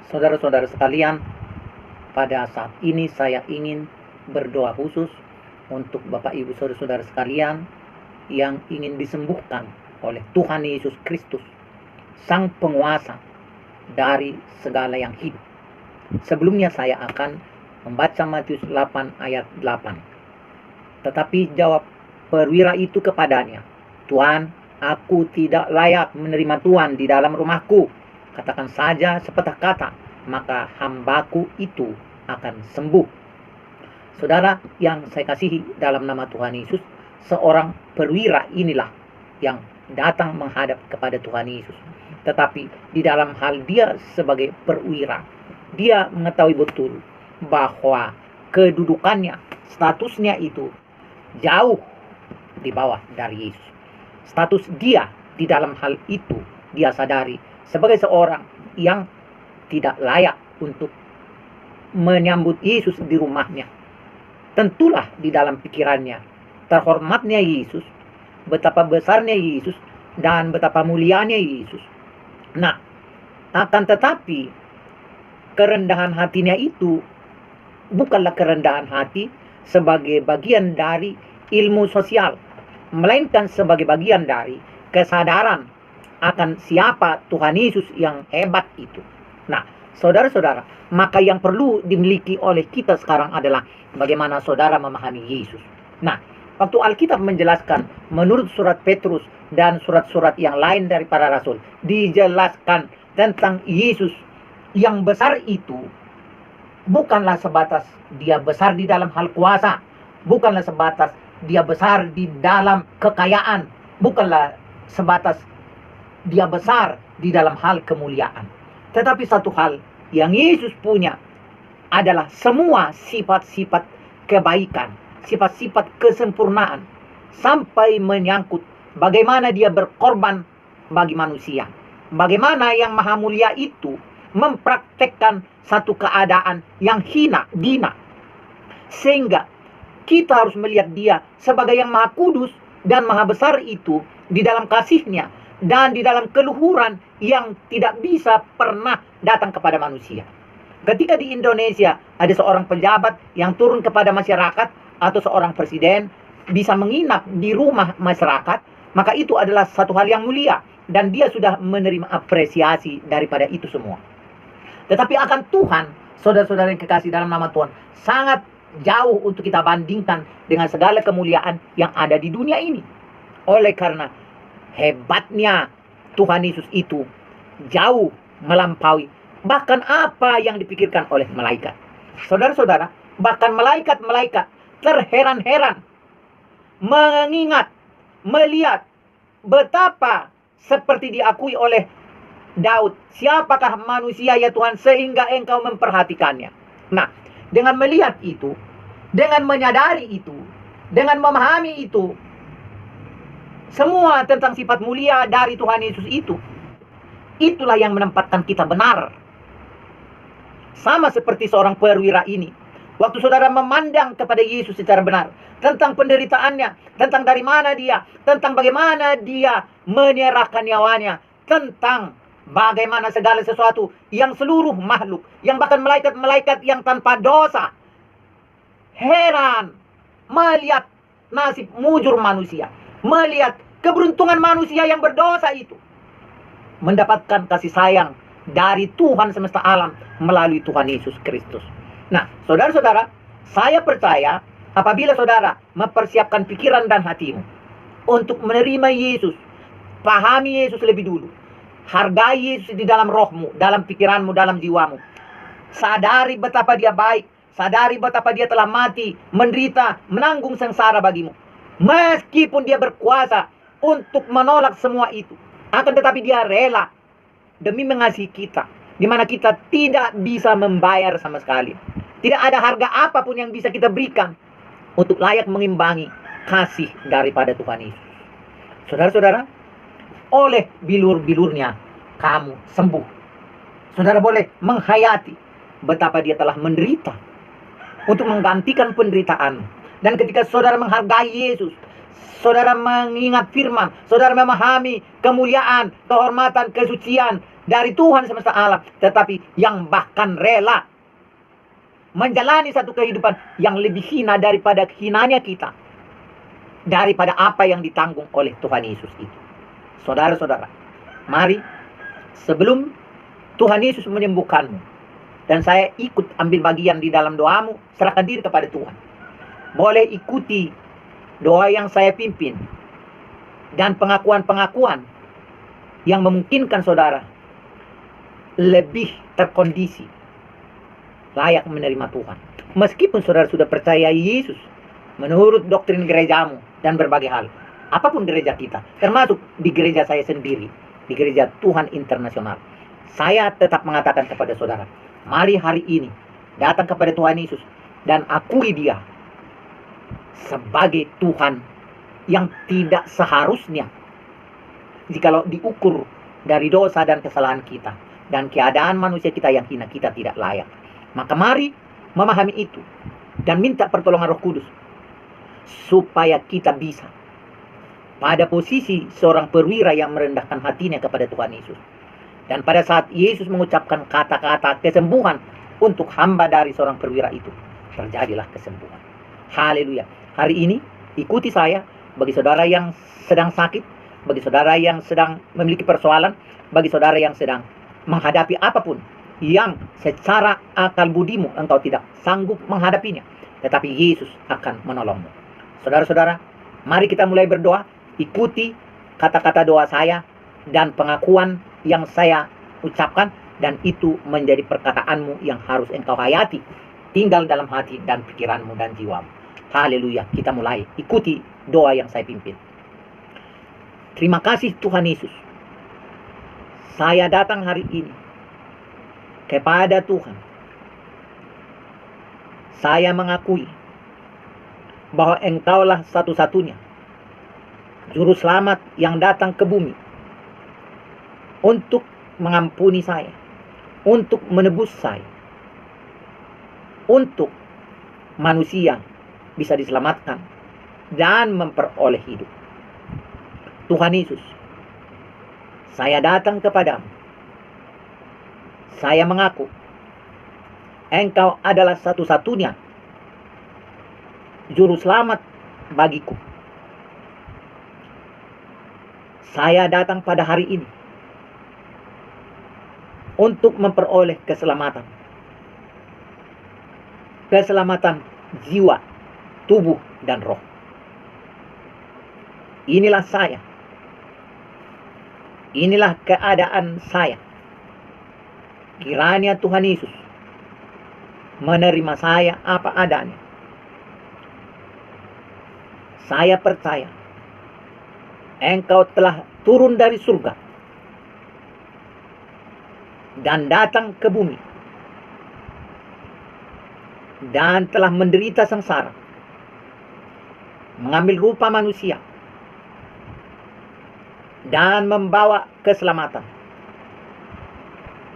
Saudara-saudara sekalian, pada saat ini saya ingin berdoa khusus untuk Bapak Ibu Saudara-saudara sekalian yang ingin disembuhkan oleh Tuhan Yesus Kristus, Sang Penguasa dari segala yang hidup. Sebelumnya saya akan membaca Matius 8 ayat 8. Tetapi jawab perwira itu kepadanya, "Tuan, aku tidak layak menerima Tuan di dalam rumahku. Katakan saja sepatah kata, maka hambaku itu akan sembuh." Saudara yang saya kasihi dalam nama Tuhan Yesus, seorang perwira inilah yang datang menghadap kepada Tuhan Yesus. Tetapi di dalam hal dia sebagai perwira, dia mengetahui betul bahwa kedudukannya, statusnya itu jauh di bawah dari Yesus. Status dia di dalam hal itu dia sadari sebagai seorang yang tidak layak untuk menyambut Yesus di rumahnya. Tentulah di dalam pikirannya terhormatnya Yesus, betapa besarnya Yesus, dan betapa mulianya Yesus. Nah, akan tetapi kerendahan hatinya itu bukanlah kerendahan hati sebagai bagian dari ilmu sosial, melainkan sebagai bagian dari kesadaran akan siapa Tuhan Yesus yang hebat itu. Nah, saudara-saudara, maka yang perlu dimiliki oleh kita sekarang adalah bagaimana saudara memahami Yesus. Nah, waktu Alkitab menjelaskan menurut surat Petrus dan surat-surat yang lain dari para rasul, dijelaskan tentang Yesus yang besar itu bukanlah sebatas dia besar di dalam hal kuasa, bukanlah sebatas dia besar di dalam kekayaan, bukanlah sebatas dia besar di dalam hal kemuliaan. Tetapi satu hal yang Yesus punya adalah semua sifat-sifat kebaikan, sifat-sifat kesempurnaan, sampai menyangkut bagaimana dia berkorban bagi manusia. Bagaimana yang maha mulia itu mempraktekkan satu keadaan yang hina, sehingga kita harus melihat dia sebagai yang maha kudus dan maha besar itu di dalam kasihnya dan di dalam keluhuran yang tidak bisa pernah datang kepada manusia. Ketika di Indonesia ada seorang pejabat yang turun kepada masyarakat atau seorang presiden bisa menginap di rumah masyarakat, maka itu adalah satu hal yang mulia dan dia sudah menerima apresiasi daripada itu semua. Tetapi akan Tuhan, saudara-saudara yang kekasih dalam nama Tuhan, sangat jauh untuk kita bandingkan dengan segala kemuliaan yang ada di dunia ini. Oleh karena hebatnya Tuhan Yesus itu jauh melampaui bahkan apa yang dipikirkan oleh malaikat. Saudara-saudara, bahkan malaikat-malaikat terheran-heran mengingat, melihat betapa seperti diakui oleh Daud, siapakah manusia ya Tuhan sehingga engkau memperhatikannya. Nah, dengan melihat itu, dengan menyadari itu, dengan memahami itu, semua tentang sifat mulia dari Tuhan Yesus itu, itulah yang menempatkan kita benar. Sama seperti seorang perwira ini, waktu saudara memandang kepada Yesus secara benar, tentang penderitaannya, tentang dari mana dia, tentang bagaimana dia menyerahkan nyawanya, tentang bagaimana segala sesuatu yang seluruh makhluk, yang bahkan malaikat-malaikat yang tanpa dosa, heran melihat nasib mujur manusia, melihat keberuntungan manusia yang berdosa itu mendapatkan kasih sayang dari Tuhan semesta alam melalui Tuhan Yesus Kristus. Nah, saudara-saudara, saya percaya apabila saudara mempersiapkan pikiran dan hatimu untuk menerima Yesus, pahami Yesus lebih dulu, hargai Yesus di dalam rohmu, dalam pikiranmu, dalam jiwamu, sadari betapa dia baik, sadari betapa dia telah mati, menderita, menanggung sengsara bagimu. Meskipun dia berkuasa untuk menolak semua itu, akan tetapi dia rela demi mengasihi kita, di mana kita tidak bisa membayar sama sekali. Tidak ada harga apapun yang bisa kita berikan untuk layak mengimbangi kasih daripada Tuhan Yesus. Saudara-saudara, oleh bilur-bilurnya kamu sembuh. Saudara boleh menghayati betapa dia telah menderita untuk menggantikan penderitaan. Dan ketika saudara menghargai Yesus, saudara mengingat firman, saudara memahami kemuliaan, kehormatan, kesucian, dari Tuhan semesta alam, tetapi yang bahkan rela menjalani satu kehidupan yang lebih hina daripada hinanya kita, daripada apa yang ditanggung oleh Tuhan Yesus itu. Saudara-saudara, mari sebelum Tuhan Yesus menyembuhkanmu, dan saya ikut ambil bagian di dalam doamu, serahkan diri kepada Tuhan. Boleh ikuti doa yang saya pimpin, dan pengakuan-pengakuan yang memungkinkan saudara lebih terkondisi, layak menerima Tuhan. Meskipun saudara sudah percaya Yesus menurut doktrin gerejamu dan berbagai hal, apapun gereja kita, termasuk di gereja saya sendiri, di gereja Tuhan Internasional, saya tetap mengatakan kepada saudara, mari hari ini datang kepada Tuhan Yesus dan akui Dia sebagai Tuhan yang tidak seharusnya jikalau diukur dari dosa dan kesalahan kita dan keadaan manusia kita yang hina, kita tidak layak. Maka mari memahami itu dan minta pertolongan Roh Kudus supaya kita bisa pada posisi seorang perwira yang merendahkan hatinya kepada Tuhan Yesus. Dan pada saat Yesus mengucapkan kata-kata kesembuhan untuk hamba dari seorang perwira itu, terjadilah kesembuhan. Haleluya. Hari ini ikuti saya, bagi saudara yang sedang sakit, bagi saudara yang sedang memiliki persoalan, bagi saudara yang sedang menghadapi apapun yang secara akal budimu engkau tidak sanggup menghadapinya, tetapi Yesus akan menolongmu. Saudara-saudara, mari kita mulai berdoa. Ikuti kata-kata doa saya dan pengakuan yang saya ucapkan, dan itu menjadi perkataanmu yang harus engkau hayati, tinggal dalam hati dan pikiranmu dan jiwamu. Haleluya. Kita mulai. Ikuti doa yang saya pimpin. Terima kasih Tuhan Yesus. Saya datang hari ini kepada Tuhan. Saya mengakui bahwa Engkaulah satu-satunya Juru Selamat yang datang ke bumi untuk mengampuni saya, untuk menebus saya, untuk manusia bisa diselamatkan dan memperoleh hidup. Tuhan Yesus, saya datang kepadamu. Saya mengaku Engkau adalah satu-satunya Juru Selamat bagiku. Saya datang pada hari ini untuk memperoleh keselamatan. Keselamatan jiwa, tubuh, dan roh. Inilah saya. Inilah keadaan saya. Kiranya Tuhan Yesus menerima saya apa adanya. Saya percaya Engkau telah turun dari surga dan datang ke bumi dan telah menderita sengsara, mengambil rupa manusia dan membawa keselamatan,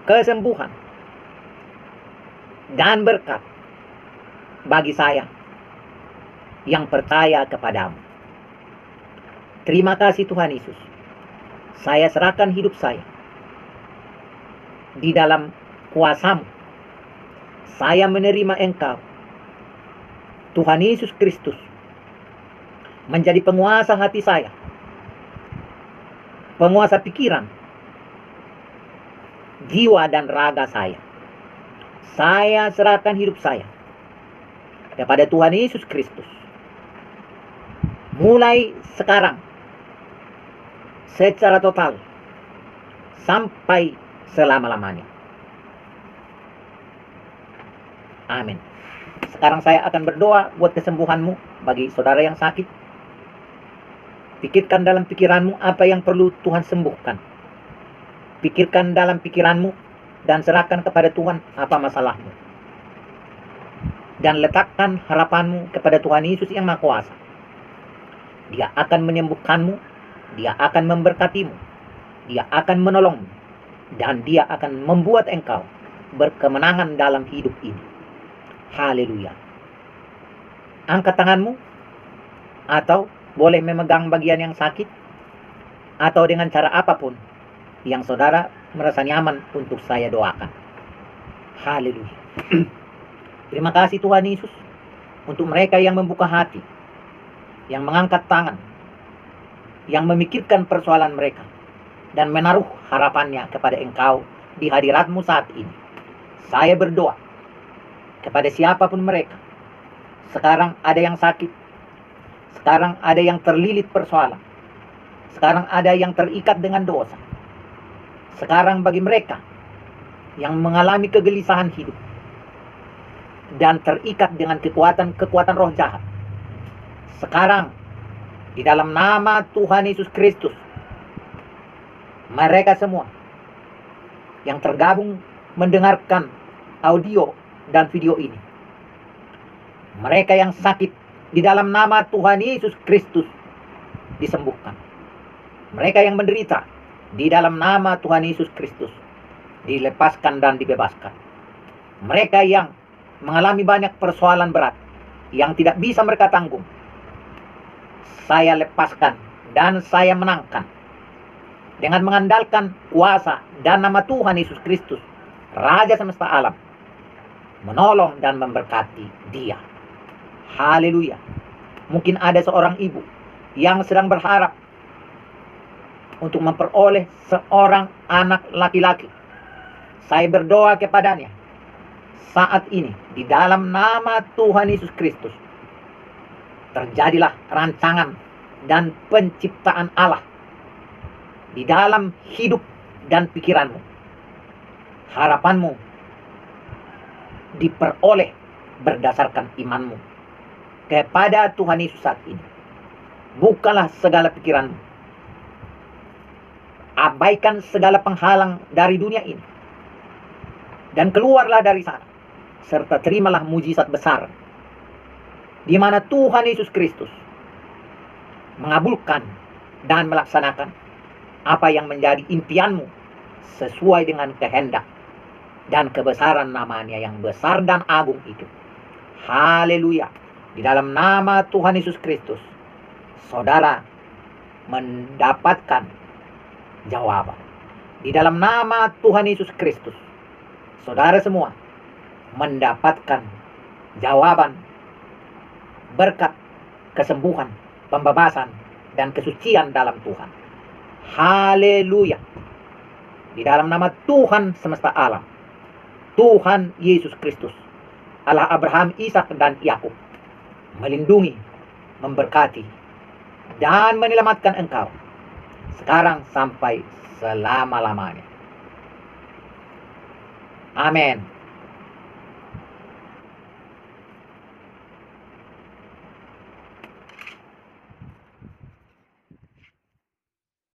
kesembuhan, dan berkat bagi saya yang percaya kepadamu. Terima kasih Tuhan Yesus. Saya serahkan hidup saya di dalam kuasa-Mu. Saya menerima Engkau, Tuhan Yesus Kristus, menjadi penguasa hati saya, penguasa pikiran, jiwa dan raga saya. Saya serahkan hidup saya kepada Tuhan Yesus Kristus. Mulai sekarang, secara total, sampai selama-lamanya. Amin. Sekarang saya akan berdoa buat kesembuhanmu bagi saudara yang sakit. Pikirkan dalam pikiranmu apa yang perlu Tuhan sembuhkan. Pikirkan dalam pikiranmu dan serahkan kepada Tuhan apa masalahmu. Dan letakkan harapanmu kepada Tuhan Yesus yang Maha Kuasa. Dia akan menyembuhkanmu, Dia akan memberkatimu, Dia akan menolongmu, dan Dia akan membuat engkau berkemenangan dalam hidup ini. Haleluya. Angkat tanganmu, atau boleh memegang bagian yang sakit, atau dengan cara apapun yang saudara merasa nyaman untuk saya doakan. Haleluya. Terima kasih Tuhan Yesus untuk mereka yang membuka hati, yang mengangkat tangan, yang memikirkan persoalan mereka, dan menaruh harapannya kepada Engkau di hadirat-Mu saat ini. Saya berdoa kepada siapapun mereka. Sekarang ada yang sakit, sekarang ada yang terlilit persoalan, sekarang ada yang terikat dengan dosa. Sekarang bagi mereka yang mengalami kegelisahan hidup dan terikat dengan kekuatan roh jahat, sekarang di dalam nama Tuhan Yesus Kristus, mereka semua yang tergabung mendengarkan audio dan video ini, mereka yang sakit di dalam nama Tuhan Yesus Kristus disembuhkan. Mereka yang menderita di dalam nama Tuhan Yesus Kristus dilepaskan dan dibebaskan. Mereka yang mengalami banyak persoalan berat yang tidak bisa mereka tanggung, saya lepaskan dan saya menangkan dengan mengandalkan kuasa dan nama Tuhan Yesus Kristus, Raja semesta alam, menolong dan memberkati dia. Haleluya. Mungkin ada seorang ibu yang sedang berharap untuk memperoleh seorang anak laki-laki. Saya berdoa kepadanya saat ini di dalam nama Tuhan Yesus Kristus. Terjadilah rancangan dan penciptaan Allah di dalam hidup dan pikiranmu. Harapanmu diperoleh berdasarkan imanmu kepada Tuhan Yesus saat ini. Bukalah segala pikiranmu. Abaikan segala penghalang dari dunia ini. Dan keluarlah dari sana. Serta terimalah mujizat besar, di mana Tuhan Yesus Kristus mengabulkan dan melaksanakan apa yang menjadi impianmu sesuai dengan kehendak dan kebesaran namanya yang besar dan agung itu. Haleluya. Di dalam nama Tuhan Yesus Kristus, saudara mendapatkan jawaban. Di dalam nama Tuhan Yesus Kristus, saudara semua mendapatkan jawaban, berkat, kesembuhan, pembebasan, dan kesucian dalam Tuhan. Haleluya. Di dalam nama Tuhan semesta alam, Tuhan Yesus Kristus, Allah Abraham, Ishak, dan Yakub, melindungi, memberkati, dan menyelamatkan engkau sekarang sampai selama-lamanya. Amin.